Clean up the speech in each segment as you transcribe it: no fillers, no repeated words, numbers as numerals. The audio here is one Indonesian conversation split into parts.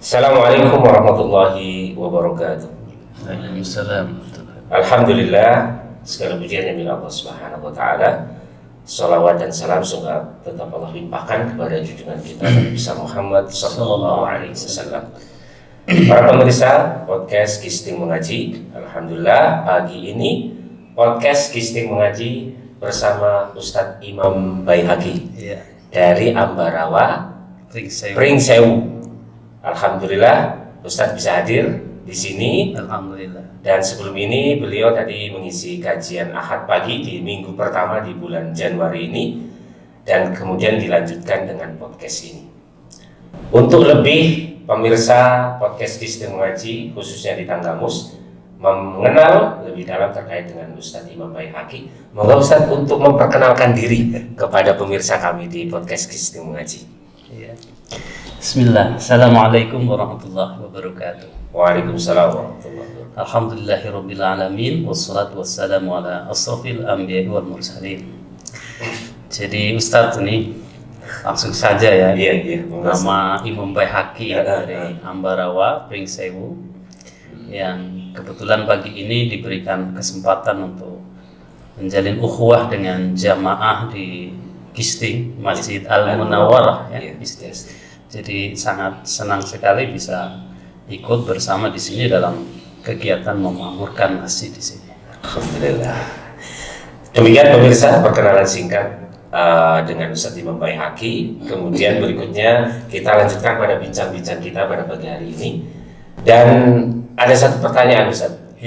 Assalamualaikum warahmatullahi wabarakatuh. Waalaikumsalam. Alhamdulillah, segala pujian yang milik Allah Subhanahu wa taala. Salawat dan salam semoga tetap Allah limpahkan kepada junjungan kita Nabi besar Muhammad sallallahu alaihi wasallam. Para pemirsa podcast Gisting Mengaji, alhamdulillah pagi ini podcast Gisting Mengaji bersama Ustadz Imam Baihaqi dari Ambarawa Pringsewu. Alhamdulillah Ustadz bisa hadir di sini. Alhamdulillah. Dan sebelum ini beliau tadi mengisi kajian Ahad pagi di minggu pertama di bulan Januari ini, dan kemudian dilanjutkan dengan podcast ini. Untuk lebih pemirsa podcast Gisting Mengaji khususnya di Tanggamus mengenal lebih dalam terkait dengan Ustadz Imam Baihaqi, mohon Ustadz untuk memperkenalkan diri kepada pemirsa kami di podcast Gisting Mengaji. Bismillah. Assalamualaikum warahmatullahi wabarakatuh. Waalaikumsalam warahmatullahi wabarakatuh. Alhamdulillahirabbil alamin wassalatu wassalamu ala asrofil anbiya'i wal mursalin. Jadi Ustadz ini langsung saja ya. Iya. Nama Imam Baihaqi dari Ambarawa Pringsewu yang kebetulan pagi ini diberikan kesempatan untuk menjalin ukhuwah dengan jamaah di Gisting Masjid Al-Munawwarah ya. Gisting. Jadi sangat senang sekali bisa ikut bersama di sini dalam kegiatan memakmurkan masjid di sini. Alhamdulillah. Demikian pemirsa perkenalan singkat dengan Ustadz Imam Baihaqi. Kemudian berikutnya kita lanjutkan pada bincang-bincang kita pada pagi hari ini. Dan ada satu pertanyaan Ustadz.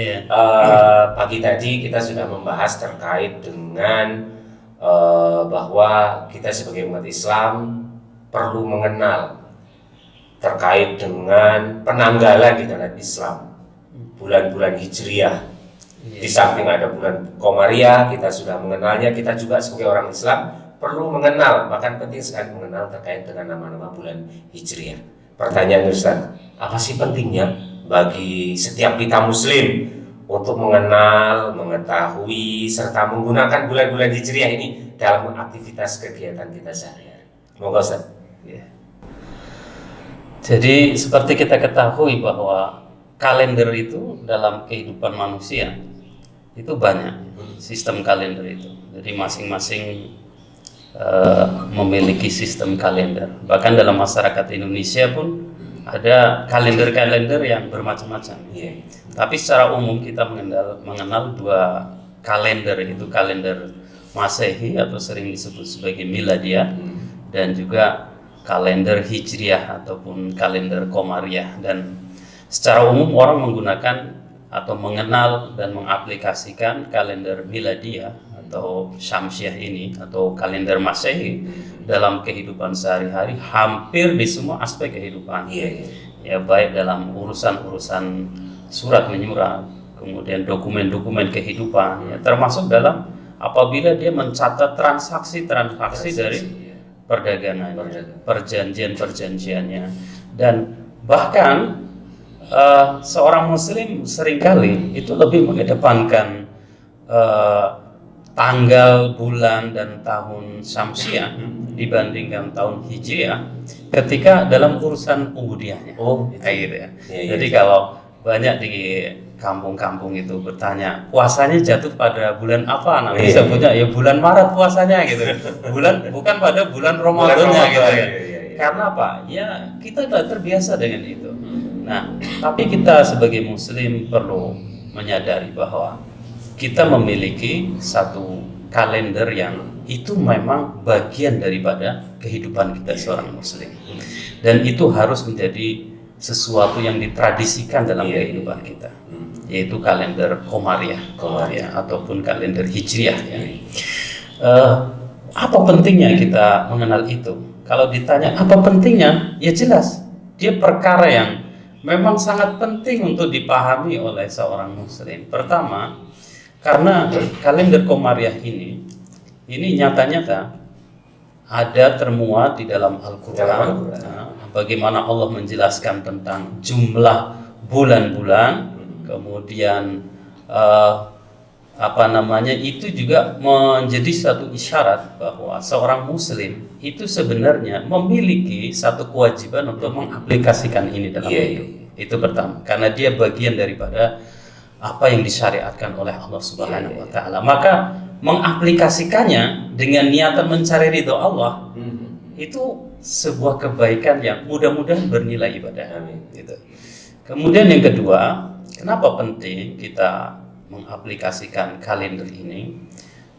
Pagi tadi kita sudah membahas terkait dengan bahwa kita sebagai umat Islam perlu mengenal terkait dengan penanggalan di dalam Islam, bulan-bulan Hijriah. Di samping ada bulan Komariah, kita sudah mengenalnya. Kita juga sebagai orang Islam perlu mengenal, bahkan penting sekali mengenal terkait dengan nama-nama bulan Hijriah. Pertanyaan Ustaz, apa sih pentingnya bagi setiap kita Muslim untuk mengenal, mengetahui, serta menggunakan bulan-bulan Hijriah ini dalam aktivitas kegiatan kita sehari-hari? Moga Ustaz. Jadi seperti kita ketahui bahwa kalender itu dalam kehidupan manusia itu banyak sistem kalender itu. Jadi masing-masing memiliki sistem kalender. Bahkan dalam masyarakat Indonesia pun ada kalender-kalender yang bermacam-macam. Tapi secara umum kita mengenal dua kalender, itu kalender Masehi atau sering disebut sebagai Miladiah, dan juga kalender Hijriah ataupun kalender Komariah. Dan secara umum orang menggunakan atau mengenal dan mengaplikasikan kalender Miladiah atau Syamsiah ini atau kalender Masehi dalam kehidupan sehari-hari hampir di semua aspek kehidupan. Ya, baik dalam urusan-urusan surat menyurat, kemudian dokumen-dokumen kehidupan, ya, termasuk dalam apabila dia mencatat transaksi dari perdagangan, perjanjian-perjanjiannya. Dan bahkan seorang Muslim seringkali itu lebih mengedepankan tanggal, bulan, dan tahun Syamsiah dibandingkan tahun Hijriah ketika dalam urusan ubudiyahnya. Jadi kalau banyak di kampung-kampung itu bertanya puasanya jatuh pada bulan apa, nanti sebutnya ya bulan Maret puasanya gitu. Bukan pada bulan Ramadannya gitu ya. Karena apa? Ya kita sudah terbiasa dengan itu. Nah, tapi kita sebagai Muslim perlu menyadari bahwa kita memiliki satu kalender yang itu memang bagian daripada kehidupan kita seorang Muslim, dan itu harus menjadi sesuatu yang ditradisikan dalam kehidupan kita, yaitu kalender Komariah ataupun kalender Hijriah. Apa pentingnya kita mengenal itu? Kalau ditanya apa pentingnya, ya jelas dia perkara yang memang sangat penting untuk dipahami oleh seorang Muslim. Pertama, karena kalender Komariah ini nyata-nyata ada termuat di dalam Al-Quran. Bagaimana Allah menjelaskan tentang jumlah bulan-bulan, kemudian itu juga menjadi satu isyarat bahwa seorang Muslim itu sebenarnya memiliki satu kewajiban untuk mengaplikasikan ini dalam hidup. Itu pertama, karena dia bagian daripada apa yang disyariatkan oleh Allah Subhanahu wa taala. Maka mengaplikasikannya dengan niatan mencari ridho Allah itu sebuah kebaikan yang mudah-mudahan bernilai ibadah. Gitu. Kemudian yang kedua, kenapa penting kita mengaplikasikan kalender ini?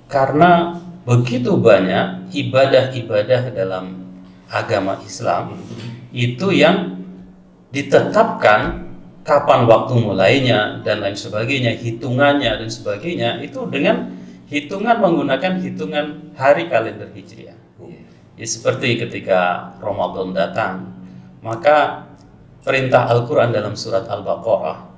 Karena begitu banyak ibadah-ibadah dalam agama Islam itu yang ditetapkan kapan waktu mulainya dan lain sebagainya, hitungannya dan sebagainya itu dengan hitungan menggunakan hitungan hari kalender Hijriah. Ya, seperti ketika Ramadan datang, maka perintah Al-Quran dalam surat Al-Baqarah,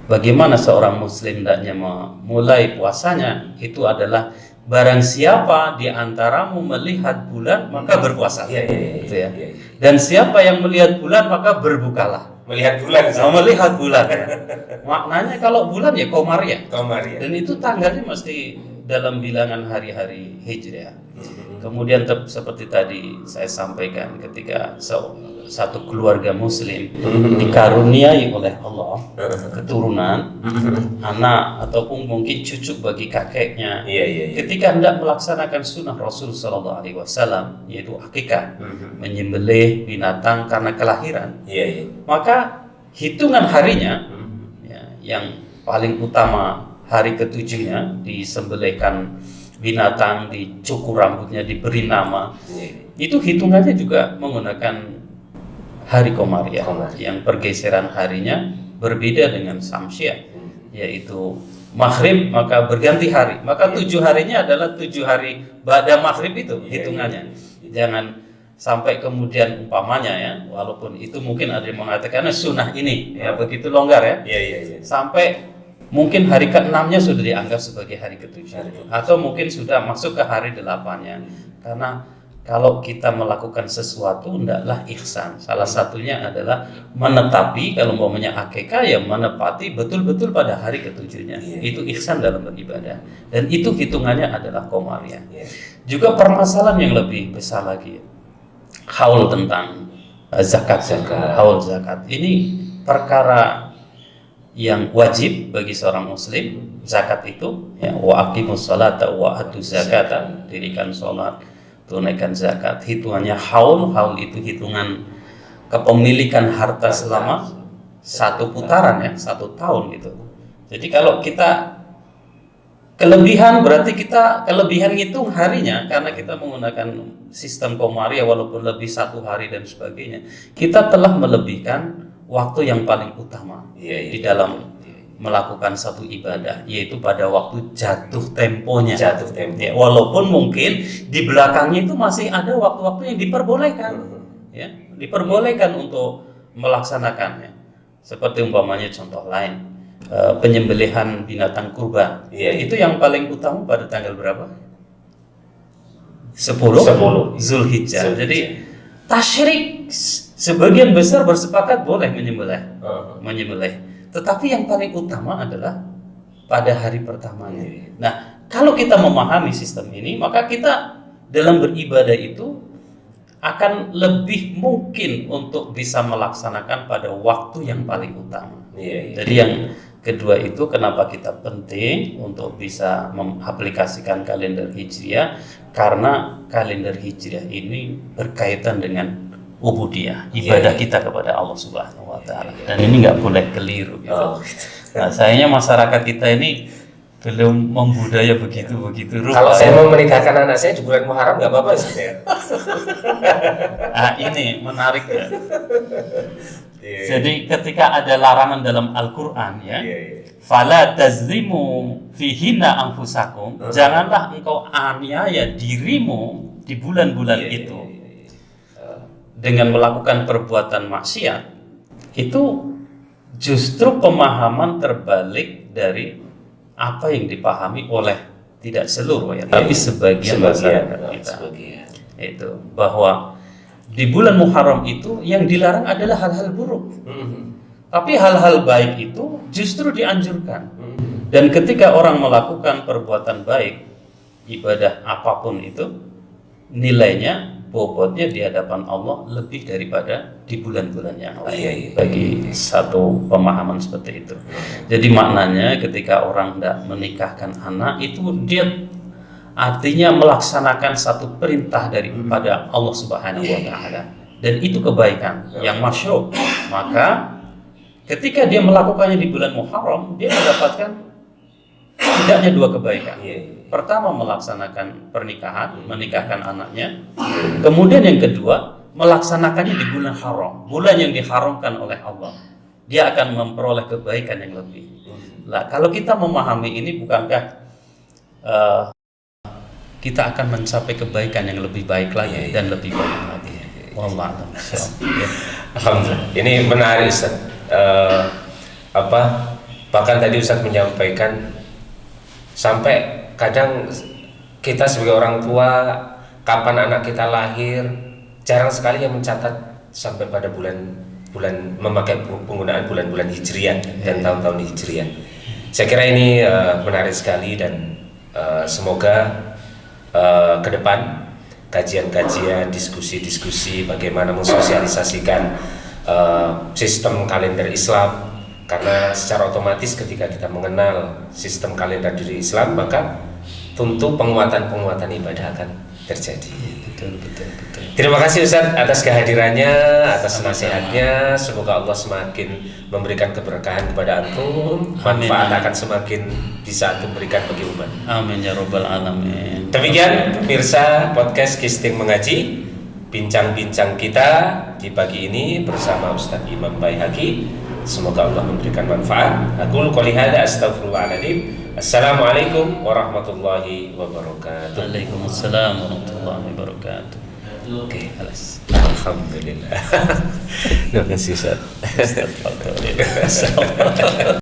bagaimana seorang muslim hendaknya memulai puasanya, itu adalah barang siapa di antaramu melihat bulan maka berpuasa. Gitu ya. Dan siapa yang melihat bulan maka berbukalah. Melihat bulan. Melihat bulan. Ya. Maknanya kalau bulan ya Komariah. Dan itu tanggalnya mesti dalam bilangan hari-hari Hijriah. Kemudian seperti tadi saya sampaikan, ketika satu keluarga muslim dikaruniai oleh Allah keturunan, anak ataupun mungkin cucu bagi kakeknya, ketika hendak melaksanakan sunnah Rasul Sallallahu Alaihi Wasallam, yaitu akikah, menyembelih binatang karena kelahiran, maka hitungan harinya yang paling utama hari ketujuhnya disembelihkan binatang, dicukur rambutnya, diberi nama. Itu hitungannya juga menggunakan hari Komariah, yang pergeseran harinya berbeda dengan Samsiah, yaitu maghrib maka berganti hari, maka 7 harinya adalah 7 hari ba'da maghrib itu hitungannya. Jangan sampai kemudian umpamanya ya, walaupun itu mungkin ada yang mengatakan sunnah ini ya begitu longgar ya, sampai mungkin hari ke-6-nya sudah dianggap sebagai hari ke-7 atau mungkin sudah masuk ke hari 8-nya. Karena kalau kita melakukan sesuatu hendaklah ihsan. Salah satunya adalah menetapi, kalau umpamanya akikah ya menepati betul-betul pada hari ke-7-nya. Itu ihsan dalam beribadah. Dan itu hitungannya adalah Komariah. Juga permasalahan yang lebih besar lagi, haul tentang zakat. Haul zakat ini perkara yang wajib bagi seorang muslim. Zakat itu ya, wa aqimus sholata wa atuz zakata, dirikan sholat, tunaikan zakat. Hitungannya haul itu hitungan kepemilikan harta selama 1 putaran ya, 1 tahun gitu. Jadi kalau kita kelebihan, berarti kita kelebihan ngitung harinya, karena kita menggunakan sistem Komariah walaupun lebih 1 hari dan sebagainya, kita telah melebihkan waktu yang paling utama di dalam melakukan satu ibadah, yaitu pada waktu jatuh temponya. Ya, walaupun mungkin di belakangnya itu masih ada waktu-waktu yang diperbolehkan, ya, diperbolehkan untuk melaksanakannya. Seperti umpamanya contoh lain, penyembelihan binatang kurban. Itu yang paling utama pada tanggal berapa? 10 Zulhijjah. Jadi tasyrik sebagian besar bersepakat boleh menyembelih. Tetapi yang paling utama adalah pada hari pertamanya. Nah, kalau kita memahami sistem ini, maka kita dalam beribadah itu akan lebih mungkin untuk bisa melaksanakan pada waktu yang paling utama. Jadi yang kedua itu kenapa kita penting untuk bisa mengaplikasikan kalender Hijriah, karena kalender Hijriah ini berkaitan dengan ubudiyah, ibadah kita kepada Allah Subhanahu wa taala. Dan ini nggak boleh keliru gitu. Nah, sayangnya masyarakat kita ini belum membudaya begitu rupa. Kalau saya mau menikahkan anak saya di bulan Muharram nggak apa-apa sih ya. Nah, ini menarik ya. Jadi ketika ada larangan dalam Al-Qur'an ya, fala tazlimu fihinna anfusakum, janganlah engkau aniaya dirimu di bulan-bulan itu dengan melakukan perbuatan maksiat. Itu justru pemahaman terbalik dari apa yang dipahami oleh tidak seluruh ya, tapi sebagian masyarakat kita. Itu bahwa di bulan Muharram itu yang dilarang adalah hal-hal buruk. Tapi hal-hal baik itu justru dianjurkan. Dan ketika orang melakukan perbuatan baik, ibadah apapun itu, nilainya bobotnya di hadapan Allah lebih daripada di bulan-bulan yang lain. Iya, iya. Bagi satu pemahaman seperti itu. Jadi maknanya ketika orang tidak menikahkan anak itu dia artinya melaksanakan satu perintah daripada Allah Subhanahu wa taala. Dan itu kebaikan yang masyru'. Maka ketika dia melakukannya di bulan Muharram, dia mendapatkan tidaknya dua kebaikan. Pertama, melaksanakan pernikahan, menikahkan anaknya. Kemudian yang kedua, melaksanakannya di bulan haram, bulan yang diharamkan oleh Allah. Dia akan memperoleh kebaikan yang lebih. Nah, kalau kita memahami ini, bukankah kita akan mencapai kebaikan yang lebih baik lagi dan lebih baik lagi? Wallah, Alhamdulillah. Ini menarik, Ustaz. Bahkan tadi Ustaz menyampaikan sampai kadang kita sebagai orang tua, kapan anak kita lahir, jarang sekali yang mencatat sampai pada bulan memakai penggunaan bulan-bulan Hijriah dan tahun-tahun Hijriah. Saya kira ini menarik sekali dan semoga ke depan kajian-kajian, diskusi-diskusi bagaimana mensosialisasikan sistem kalender Islam. Karena secara otomatis ketika kita mengenal sistem kalender diri Islam, maka tentu penguatan ibadah akan terjadi. Betul. Terima kasih Ustaz atas kehadirannya, atas nasihatnya. Semoga Allah semakin memberikan keberkahan kepada antum, manfaat akan semakin bisa antum berikan bagi umat. Amin ya rabbal alamin. Demikian pemirsa podcast Kisting Mengaji, bincang-bincang kita di pagi ini bersama Ustaz Imam Baihaqi. Semoga Allah memberikan manfaat. Aku qouli hadza astaghfirullahaladzim. Assalamualaikum warahmatullahi wabarakatuh. Waalaikumsalam warahmatullahi wabarakatuh. Oke, alhamdulillah. Terima kasih Ustaz. Astagfirullah.